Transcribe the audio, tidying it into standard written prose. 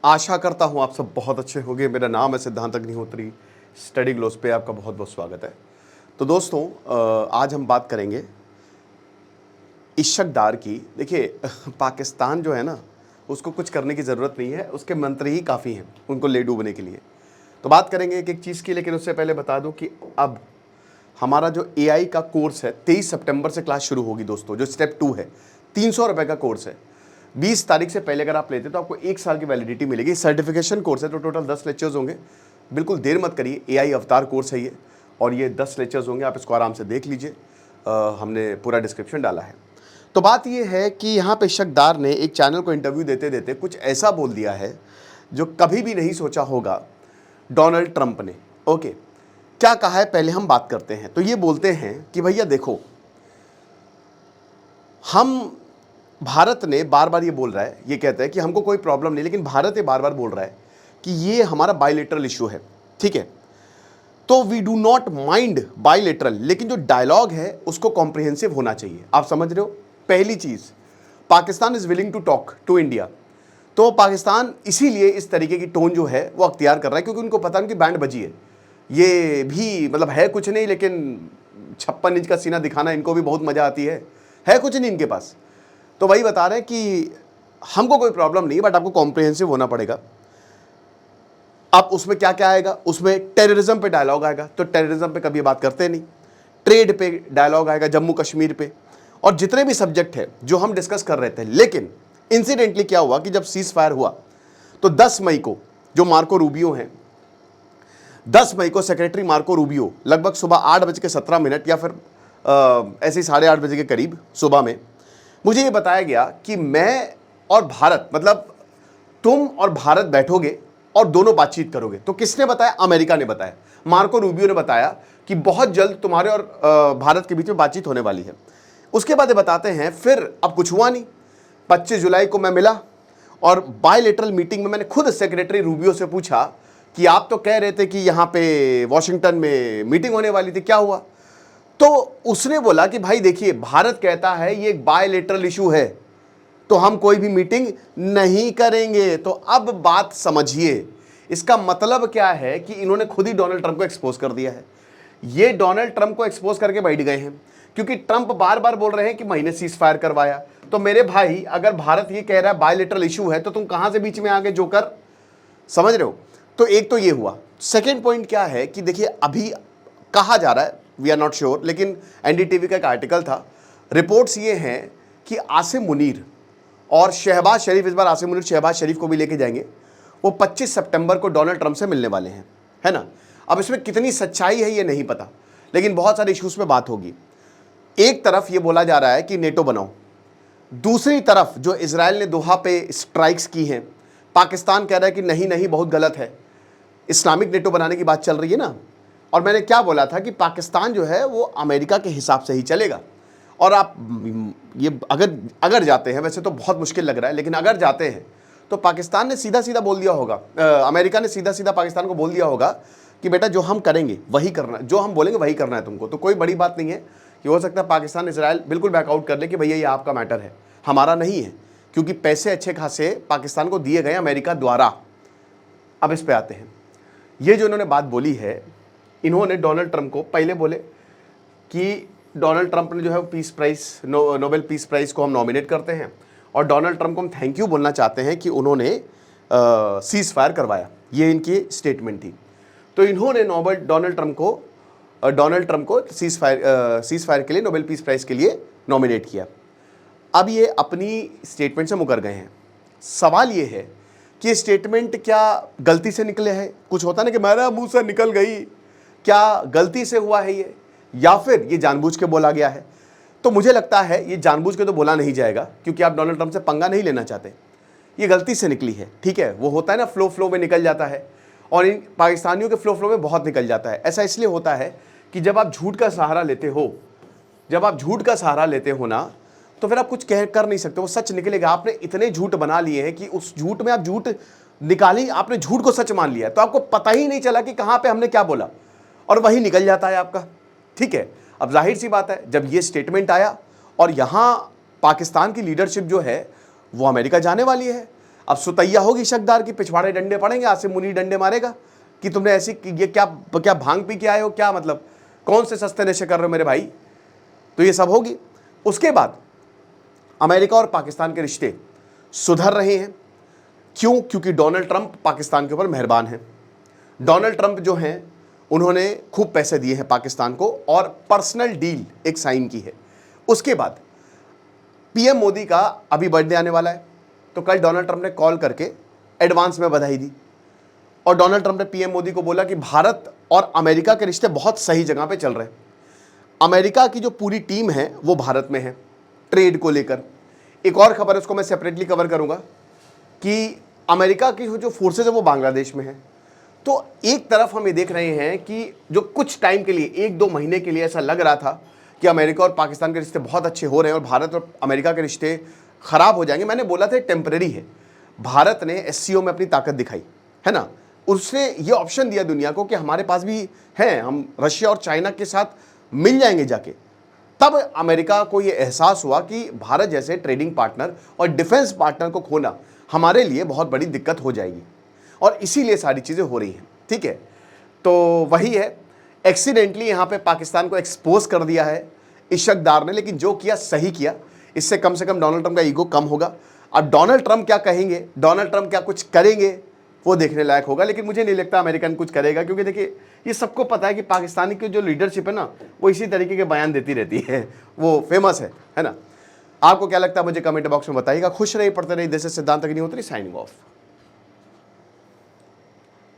आशा करता हूँ आप सब बहुत अच्छे होंगे। मेरा नाम है सिद्धांत अग्निहोत्री। स्टडी ग्लोस पे आपका बहुत बहुत स्वागत है। तो दोस्तों, आज हम बात करेंगे इशक डार की। देखिए, पाकिस्तान जो है ना, उसको कुछ करने की ज़रूरत नहीं है, उसके मंत्री ही काफ़ी हैं उनको ले डूबने के लिए। तो बात करेंगे एक एक चीज़ की, लेकिन उससे पहले बता दूं कि अब हमारा जो एआई का कोर्स है 23 सितंबर से क्लास शुरू होगी दोस्तों। जो स्टेप 2 है, 300 रुपये का कोर्स है। 20 तारीख से पहले अगर आप लेते तो आपको 1 साल की वैलिडिटी मिलेगी। सर्टिफिकेशन कोर्स है, तो टोटल 10 लेक्चर्स होंगे। बिल्कुल देर मत करिए, एआई अवतार कोर्स है ये, और ये 10 लेक्चर्स होंगे। आप इसको आराम से देख लीजिए, हमने पूरा डिस्क्रिप्शन डाला है। तो बात ये है कि यहाँ पे इशक डार ने एक चैनल को इंटरव्यू देते देते कुछ ऐसा बोल दिया है जो कभी भी नहीं सोचा होगा डोनाल्ड ट्रंप ने। ओके, क्या कहा है पहले हम बात करते हैं। तो ये बोलते हैं कि भैया देखो, हम भारत ने बार बार ये बोल रहा है, ये कहता है कि हमको कोई प्रॉब्लम नहीं, लेकिन भारत ये बार बार बोल रहा है कि ये हमारा बायलेटरल इशू है, ठीक है। तो we do not mind bilateral, लेकिन जो डायलॉग है उसको कॉम्प्रिहेंसिव होना चाहिए। आप समझ रहे हो। पहली चीज, Pakistan is willing to talk to India. तो पाकिस्तान इसीलिए इस तरीके की टोन जो है वो अख्तियार कर रहा है, क्योंकि उनको पता है उनकी बैंड बजी है। ये भी मतलब है कुछ नहीं, लेकिन 56 इंच का सीना दिखाना इनको भी बहुत मजा आती है कुछ नहीं इनके पास। तो वही बता रहे हैं कि हमको कोई प्रॉब्लम नहीं, बट आपको कॉम्प्रिहेंसिव होना पड़ेगा। अब उसमें क्या क्या आएगा, उसमें टेररिज्म पे डायलॉग आएगा, तो टेररिज्म पे कभी बात करते नहीं। ट्रेड पे डायलॉग आएगा, जम्मू कश्मीर पे, और जितने भी सब्जेक्ट है जो हम डिस्कस कर रहे थे। लेकिन इंसिडेंटली क्या हुआ कि जब सीज फायर हुआ तो 10 मई को जो मार्को रूबियो हैं, 10 मई को सेक्रेटरी मार्को रूबियो लगभग सुबह 8:17 या फिर ऐसे ही 8:30 बजे के करीब सुबह में मुझे ये बताया गया कि मैं और भारत, मतलब तुम और भारत बैठोगे और दोनों बातचीत करोगे। तो किसने बताया? अमेरिका ने बताया। मार्को रूबियो ने बताया कि बहुत जल्द तुम्हारे और भारत के बीच में बातचीत होने वाली है। उसके बाद बताते हैं फिर अब कुछ हुआ नहीं। 25 जुलाई को मैं मिला और बायलेटरल मीटिंग में मैंने खुद सेक्रेटरी रूबियो से पूछा कि आप तो कह रहे थे कि यहाँ पे वॉशिंगटन में मीटिंग होने वाली थी, क्या हुआ? तो उसने बोला कि भाई देखिए, भारत कहता है ये एक बायलेटरल इशू है, तो हम कोई भी मीटिंग नहीं करेंगे। तो अब बात समझिए, इसका मतलब क्या है कि इन्होंने खुद ही डोनाल्ड ट्रंप को एक्सपोज कर दिया है। ये डोनाल्ड ट्रंप को एक्सपोज करके बैठ गए हैं, क्योंकि ट्रंप बार बार बोल रहे हैं कि मैंने सीज फायर करवाया। तो मेरे भाई, अगर भारत ये कह रहा है बायलेटरल इशू है, तो तुम कहां से बीच में आ गए जोकर? समझ रहे हो। तो एक तो ये हुआ। सेकेंड पॉइंट क्या है कि देखिए, अभी कहा जा रहा है, वी आर नॉट श्योर, लेकिन एनडीटीवी का एक आर्टिकल था, रिपोर्ट्स ये हैं कि आसिम मुनीर और शहबाज शरीफ, इस बार आसिम मुनीर शहबाज शरीफ को भी लेके जाएंगे, वो 25 सितंबर को डोनाल्ड ट्रंप से मिलने वाले हैं, है ना। अब इसमें कितनी सच्चाई है ये नहीं पता, लेकिन बहुत सारे इश्यूज पे बात होगी। एक तरफ ये बोला जा रहा है कि नेटो बनाओ, दूसरी तरफ जो इजराइल ने दोहा पे स्ट्राइक्स की हैं, पाकिस्तान कह रहा है कि नहीं नहीं, बहुत गलत है, इस्लामिक नेटो बनाने की बात चल रही है ना। और मैंने क्या बोला था कि पाकिस्तान जो है वो अमेरिका के हिसाब से ही चलेगा। और आप ये अगर जाते हैं, वैसे तो बहुत मुश्किल लग रहा है, लेकिन अगर जाते हैं तो पाकिस्तान ने सीधा सीधा बोल दिया होगा, अमेरिका ने सीधा सीधा पाकिस्तान को बोल दिया होगा कि बेटा जो हम करेंगे वही करना है, जो हम बोलेंगे वही करना है तुमको। तो कोई बड़ी बात नहीं है कि हो सकता है पाकिस्तान इजराइल बिल्कुल बैकआउट कर ले कि भैया ये आपका मैटर है, हमारा नहीं है, क्योंकि पैसे अच्छे खासे पाकिस्तान को दिए गए अमेरिका द्वारा। अब इस पे आते हैं। ये जो इन्होंने बात बोली है, इन्होंने डोनाल्ड ट्रंप को पहले बोले कि डोनाल्ड ट्रंप ने जो है peace prize, Nobel peace prize को हम नॉमिनेट करते हैं, और डोनाल्ड ट्रंप को हम थैंक यू बोलना चाहते हैं कि उन्होंने सीज फायर करवाया। ये इनकी स्टेटमेंट थी। तो इन्होंने डोनाल्ड ट्रंप को सीज फायर के लिए, नोबेल पीस प्राइज के लिए नॉमिनेट किया। अब ये अपनी स्टेटमेंट से मुकर गए हैं। सवाल ये है कि ये स्टेटमेंट क्या गलती से निकले हैं? कुछ होता ना कि मेरा मुंह से निकल गई, क्या गलती से हुआ है ये, या फिर ये जानबूझ के बोला गया है? तो मुझे लगता है ये जानबूझ के तो बोला नहीं जाएगा, क्योंकि आप डोनाल्ड ट्रंप से पंगा नहीं लेना चाहते। ये गलती से निकली है, ठीक है। वो होता है ना, फ्लो में निकल जाता है, और इन पाकिस्तानियों के फ्लो में बहुत निकल जाता है। ऐसा इसलिए होता है कि जब आप झूठ का सहारा लेते हो ना, तो फिर आप कुछ कर नहीं सकते, वो सच निकलेगा। आपने इतने झूठ बना लिए हैं कि उस झूठ में आप झूठ निकाली, आपने झूठ को सच मान लिया, तो आपको पता ही नहीं चला कि कहां पे हमने क्या बोला, और वही निकल जाता है आपका, ठीक है। अब जाहिर सी बात है, जब ये स्टेटमेंट आया और यहां पाकिस्तान की लीडरशिप जो है वो अमेरिका जाने वाली है, अब सुतैया होगी शकदार की, पिछवाड़े डंडे पड़ेंगे, आज से मुनी डंडे मारेगा कि तुमने ऐसी, ये क्या क्या भांग पी के आए हो, क्या मतलब कौन से सस्ते नशे कर रहे हो मेरे भाई। तो ये सब होगी। उसके बाद अमेरिका और पाकिस्तान के रिश्ते सुधर रहे हैं। क्यों? क्योंकि डोनाल्ड ट्रंप पाकिस्तान के ऊपर मेहरबान हैं। डोनाल्ड ट्रंप जो हैं उन्होंने खूब पैसे दिए हैं पाकिस्तान को और पर्सनल डील एक साइन की है। उसके बाद पीएम मोदी का अभी बर्थडे आने वाला है, तो कल डोनाल्ड ट्रंप ने कॉल करके एडवांस में बधाई दी और डोनाल्ड ट्रंप ने पीएम मोदी को बोला कि भारत और अमेरिका के रिश्ते बहुत सही जगह पे चल रहे हैं। अमेरिका की जो पूरी टीम है वो भारत में है ट्रेड को लेकर। एक और खबर है, उसको मैं सेपरेटली कवर करूंगा कि अमेरिका की जो फोर्सेज है वो बांग्लादेश में है। तो एक तरफ हम ये देख रहे हैं कि जो कुछ टाइम के लिए, 1-2 महीने के लिए ऐसा लग रहा था कि अमेरिका और पाकिस्तान के रिश्ते बहुत अच्छे हो रहे हैं और भारत और अमेरिका के रिश्ते खराब हो जाएंगे। मैंने बोला था टेम्परेरी है। भारत ने एससीओ में अपनी ताकत दिखाई है ना, उसने ये ऑप्शन दिया दुनिया को कि हमारे पास भी है, हम रशिया और चाइना के साथ मिल जाएंगे जाके। तब अमेरिका को ये एहसास हुआ कि भारत जैसे ट्रेडिंग पार्टनर और डिफेंस पार्टनर को खोना हमारे लिए बहुत बड़ी दिक्कत हो जाएगी और इसीलिए सारी चीज़ें हो रही हैं। ठीक है, तो वही है, एक्सीडेंटली यहाँ पे पाकिस्तान को एक्सपोज कर दिया है इशकदार ने, लेकिन जो किया सही किया। इससे कम से कम डोनाल्ड ट्रंप का ईगो कम होगा। अब डोनाल्ड ट्रंप क्या कहेंगे, डोनाल्ड ट्रंप क्या कुछ करेंगे, वो देखने लायक होगा। लेकिन मुझे नहीं लगता अमेरिकन कुछ करेगा, क्योंकि देखिए ये सबको पता है कि पाकिस्तानी की जो लीडरशिप है ना वो इसी तरीके के बयान देती रहती है, वो फेमस है ना। आपको क्या लगता है मुझे कमेंट बॉक्स में बताइएगा। खुश रहिए, पढ़ते रहिए। दिस इज सिद्धांत अग्निहोत्री, साइनिंग ऑफ।